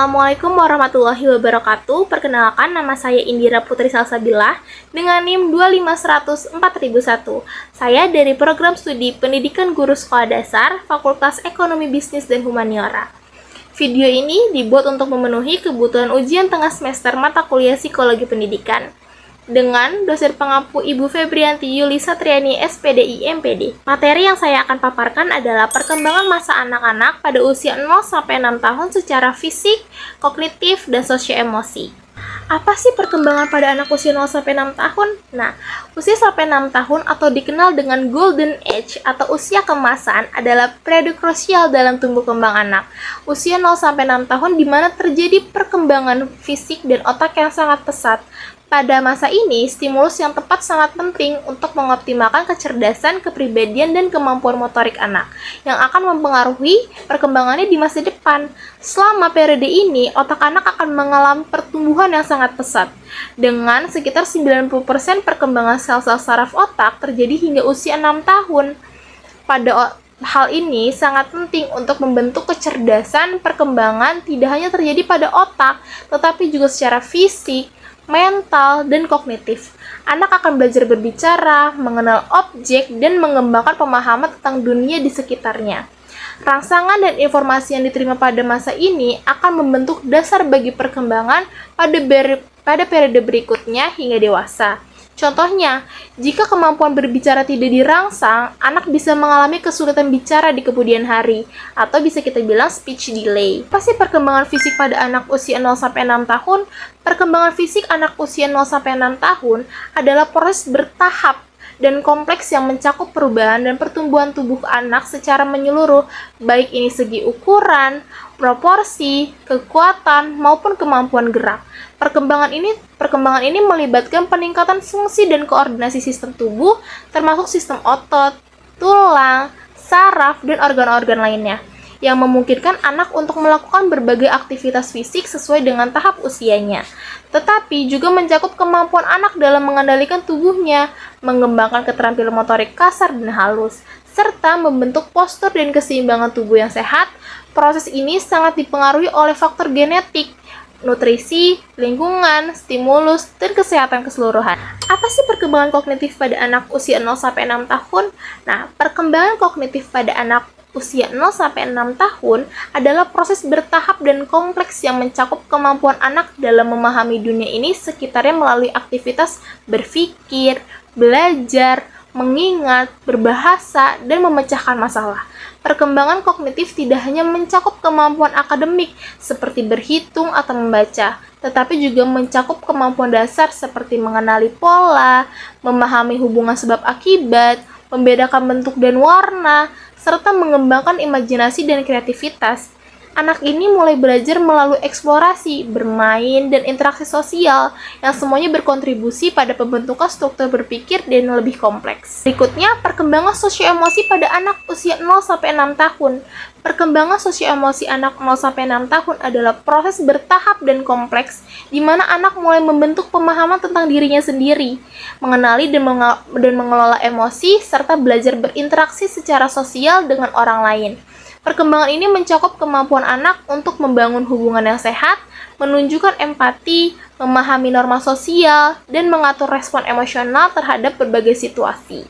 Assalamualaikum warahmatullahi wabarakatuh. Perkenalkan, nama saya Indira Putri Salsabila dengan NIM 2514001. Saya dari Program Studi Pendidikan Guru Sekolah Dasar, Fakultas Ekonomi Bisnis dan Humaniora. Video ini dibuat untuk memenuhi kebutuhan ujian tengah semester mata kuliah Psikologi Pendidikan dengan dosen pengampu Ibu Febrianti Yuli Satriani SPDI MPD. Materi yang saya akan paparkan adalah perkembangan masa anak-anak pada usia 0-6 tahun secara fisik, kognitif, dan sosio-emosi. Apa sih perkembangan pada anak usia 0-6 tahun? Nah, usia sampai 6 tahun atau dikenal dengan Golden Age atau usia kemasan adalah periode krusial dalam tumbuh kembang anak. Usia 0-6 tahun di mana terjadi perkembangan fisik dan otak yang sangat pesat. Pada masa ini, stimulus yang tepat sangat penting untuk mengoptimalkan kecerdasan, kepribadian, dan kemampuan motorik anak yang akan mempengaruhi perkembangannya di masa depan. Selama periode ini, otak anak akan mengalami pertumbuhan yang sangat pesat. Dengan sekitar 90% perkembangan sel-sel saraf otak terjadi hingga usia 6 tahun. Pada hal ini sangat penting untuk membentuk kecerdasan perkembangan tidak hanya terjadi pada otak, tetapi juga secara fisik, mental, dan kognitif. Anak akan belajar berbicara, mengenal objek, dan mengembangkan pemahaman tentang dunia di sekitarnya. Rangsangan dan informasi yang diterima pada masa ini akan membentuk dasar bagi perkembangan pada periode berikutnya hingga dewasa. Contohnya, jika kemampuan berbicara tidak dirangsang, anak bisa mengalami kesulitan bicara di kemudian hari, atau bisa kita bilang speech delay. Apa sih perkembangan fisik pada anak usia 0-6 tahun? Perkembangan fisik anak usia 0-6 tahun adalah proses bertahap dan kompleks yang mencakup perubahan dan pertumbuhan tubuh anak secara menyeluruh, baik ini segi ukuran, proporsi, kekuatan, maupun kemampuan gerak. Perkembangan ini melibatkan peningkatan fungsi dan koordinasi sistem tubuh, termasuk sistem otot, tulang, saraf, dan organ-organ lainnya, yang memungkinkan anak untuk melakukan berbagai aktivitas fisik sesuai dengan tahap usianya. Tetapi juga mencakup kemampuan anak dalam mengendalikan tubuhnya, mengembangkan keterampilan motorik kasar dan halus, serta membentuk postur dan keseimbangan tubuh yang sehat. Proses ini sangat dipengaruhi oleh faktor genetik, nutrisi, lingkungan, stimulus, dan kesehatan keseluruhan. Apa sih perkembangan kognitif pada anak usia 0-6 tahun? Nah, perkembangan kognitif pada anak usia 0-6 tahun adalah proses bertahap dan kompleks yang mencakup kemampuan anak dalam memahami dunia ini sekitarnya melalui aktivitas berpikir, belajar, mengingat, berbahasa, dan memecahkan masalah. Perkembangan kognitif tidak hanya mencakup kemampuan akademik seperti berhitung atau membaca, tetapi juga mencakup kemampuan dasar seperti mengenali pola, memahami hubungan sebab akibat, membedakan bentuk dan warna, serta mengembangkan imajinasi dan kreativitas. Anak ini mulai belajar melalui eksplorasi, bermain, dan interaksi sosial yang semuanya berkontribusi pada pembentukan struktur berpikir dan lebih kompleks. Berikutnya, perkembangan sosio-emosi pada anak usia 0-6 tahun. Perkembangan sosio-emosi anak 0-6 tahun adalah proses bertahap dan kompleks di mana anak mulai membentuk pemahaman tentang dirinya sendiri, mengenali dan mengelola emosi, serta belajar berinteraksi secara sosial dengan orang lain. Perkembangan ini mencakup kemampuan anak untuk membangun hubungan yang sehat, menunjukkan empati, memahami norma sosial, dan mengatur respon emosional terhadap berbagai situasi.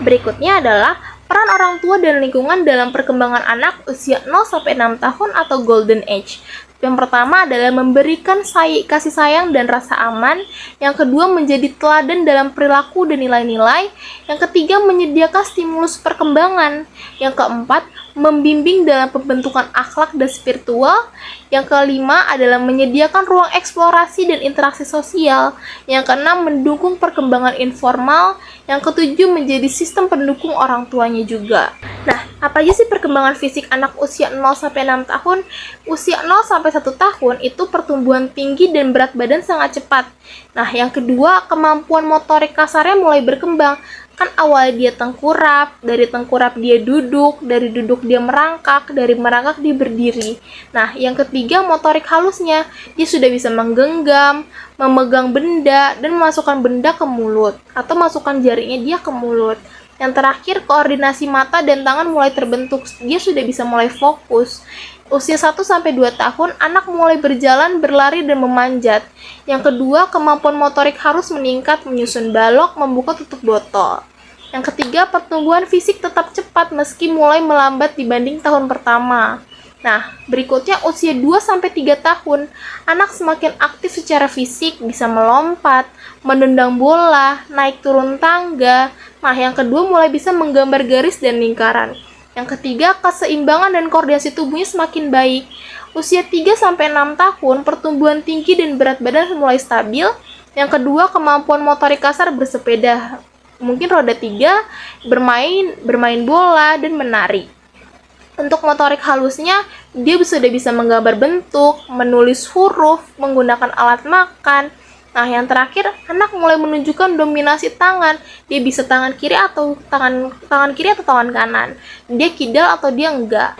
Berikutnya adalah peran orang tua dan lingkungan dalam perkembangan anak usia 0-6 tahun atau Golden Age. Yang pertama adalah memberikan kasih sayang dan rasa aman. Yang kedua, menjadi teladan dalam perilaku dan nilai-nilai. Yang ketiga, menyediakan stimulus perkembangan. Yang keempat, membimbing dalam pembentukan akhlak dan spiritual. Yang kelima adalah menyediakan ruang eksplorasi dan interaksi sosial. Yang keenam, mendukung perkembangan informal. Yang ketujuh, menjadi sistem pendukung orang tuanya juga. Nah, apa aja sih perkembangan fisik anak usia 0-6 tahun? Usia 0-1 tahun itu pertumbuhan tinggi dan berat badan sangat cepat. Nah, yang kedua, kemampuan motorik kasarnya mulai berkembang. Kan awalnya dia tengkurap, dari tengkurap dia duduk, dari duduk dia merangkak, dari merangkak dia berdiri. Nah, yang ketiga, motorik halusnya. Dia sudah bisa menggenggam, memegang benda, dan memasukkan benda ke mulut, atau masukkan jarinya dia ke mulut. Yang terakhir, koordinasi mata dan tangan mulai terbentuk. Dia sudah bisa mulai fokus. Usia 1-2 tahun, anak mulai berjalan, berlari, dan memanjat. Yang kedua, kemampuan motorik harus meningkat, menyusun balok, membuka tutup botol. Yang ketiga, pertumbuhan fisik tetap cepat meski mulai melambat dibanding tahun pertama. Nah, berikutnya usia 2-3 tahun, anak semakin aktif secara fisik, bisa melompat, menendang bola, naik turun tangga. Nah, yang kedua mulai bisa menggambar garis dan lingkaran. Yang ketiga, keseimbangan dan koordinasi tubuhnya semakin baik. Usia 3-6 tahun, pertumbuhan tinggi dan berat badan mulai stabil. Yang kedua, kemampuan motorik kasar bersepeda, mungkin roda 3, bermain bola, dan menari. Untuk motorik halusnya, dia sudah bisa menggambar bentuk, menulis huruf, menggunakan alat makan. Nah, yang terakhir, anak mulai menunjukkan dominasi tangan. Dia bisa tangan kiri atau tangan kanan. Dia kidal atau dia enggak.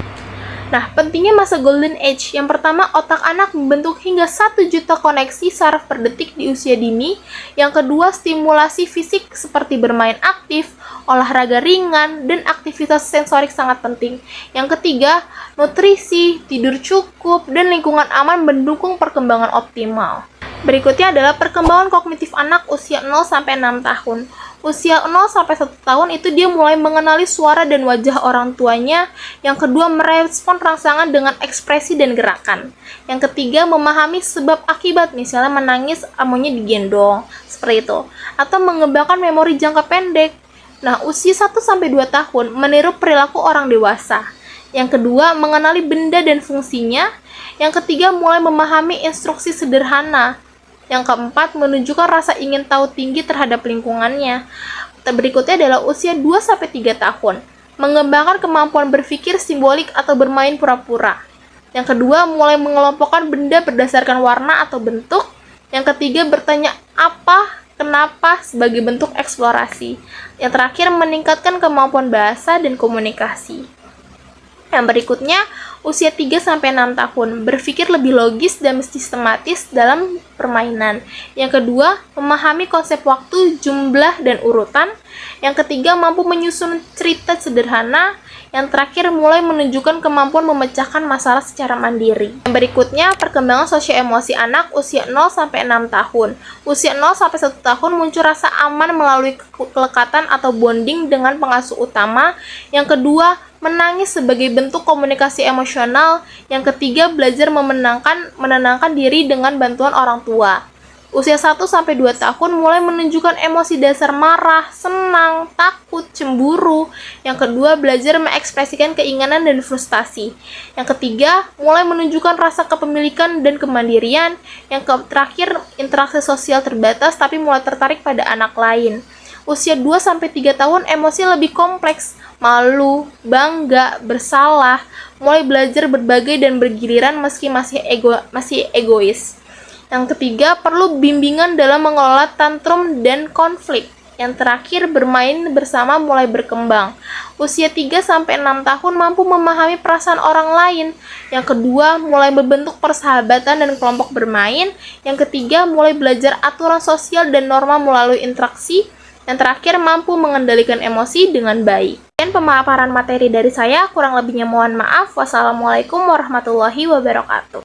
Nah, pentingnya masa Golden Age. Yang pertama, otak anak membentuk hingga 1 juta koneksi saraf per detik di usia dini. Yang kedua, stimulasi fisik seperti bermain aktif, olahraga ringan, dan aktivitas sensorik sangat penting. Yang ketiga, nutrisi, tidur cukup, dan lingkungan aman mendukung perkembangan optimal. Berikutnya adalah perkembangan kognitif anak usia 0-6 tahun. Usia 0-1 tahun itu dia mulai mengenali suara dan wajah orang tuanya. Yang kedua, merespon rangsangan dengan ekspresi dan gerakan. Yang ketiga, memahami sebab akibat, misalnya menangis, maunya digendong, seperti itu. Atau mengembangkan memori jangka pendek. Nah, usia 1-2 tahun meniru perilaku orang dewasa. Yang kedua, mengenali benda dan fungsinya. Yang ketiga, mulai memahami instruksi sederhana. Yang keempat, menunjukkan rasa ingin tahu tinggi terhadap lingkungannya. Berikutnya adalah usia 2-3 tahun, mengembangkan kemampuan berpikir simbolik atau bermain pura-pura. Yang kedua, mulai mengelompokkan benda berdasarkan warna atau bentuk. Yang ketiga, bertanya apa, kenapa sebagai bentuk eksplorasi. Yang terakhir, meningkatkan kemampuan bahasa dan komunikasi. Yang berikutnya, usia 3-6 tahun, berpikir lebih logis dan sistematis dalam permainan. Yang kedua, memahami konsep waktu, jumlah, dan urutan. Yang ketiga, mampu menyusun cerita sederhana. Yang terakhir, mulai menunjukkan kemampuan memecahkan masalah secara mandiri. Yang berikutnya, perkembangan sosial emosi anak usia 0-6 tahun. Usia 0-1 tahun muncul rasa aman melalui kelekatan atau bonding dengan pengasuh utama. Yang kedua, menangis sebagai bentuk komunikasi emosional. Yang ketiga, belajar menenangkan diri dengan bantuan orang tua. Usia 1-2 tahun mulai menunjukkan emosi dasar marah, senang, takut, cemburu. Yang kedua, belajar mengekspresikan keinginan dan frustasi. Yang ketiga, mulai menunjukkan rasa kepemilikan dan kemandirian. Yang terakhir, interaksi sosial terbatas tapi mulai tertarik pada anak lain. Usia 2-3 tahun emosi lebih kompleks, malu, bangga, bersalah, mulai belajar berbagai dan bergiliran meski masih egois. Yang ketiga, perlu bimbingan dalam mengelola tantrum dan konflik. Yang terakhir, bermain bersama mulai berkembang. Usia 3-6 tahun mampu memahami perasaan orang lain. Yang kedua, mulai membentuk persahabatan dan kelompok bermain. Yang ketiga, mulai belajar aturan sosial dan norma melalui interaksi. Yang terakhir, mampu mengendalikan emosi dengan baik. Dan pemaparan materi dari saya, kurang lebihnya mohon maaf. Wassalamualaikum warahmatullahi wabarakatuh.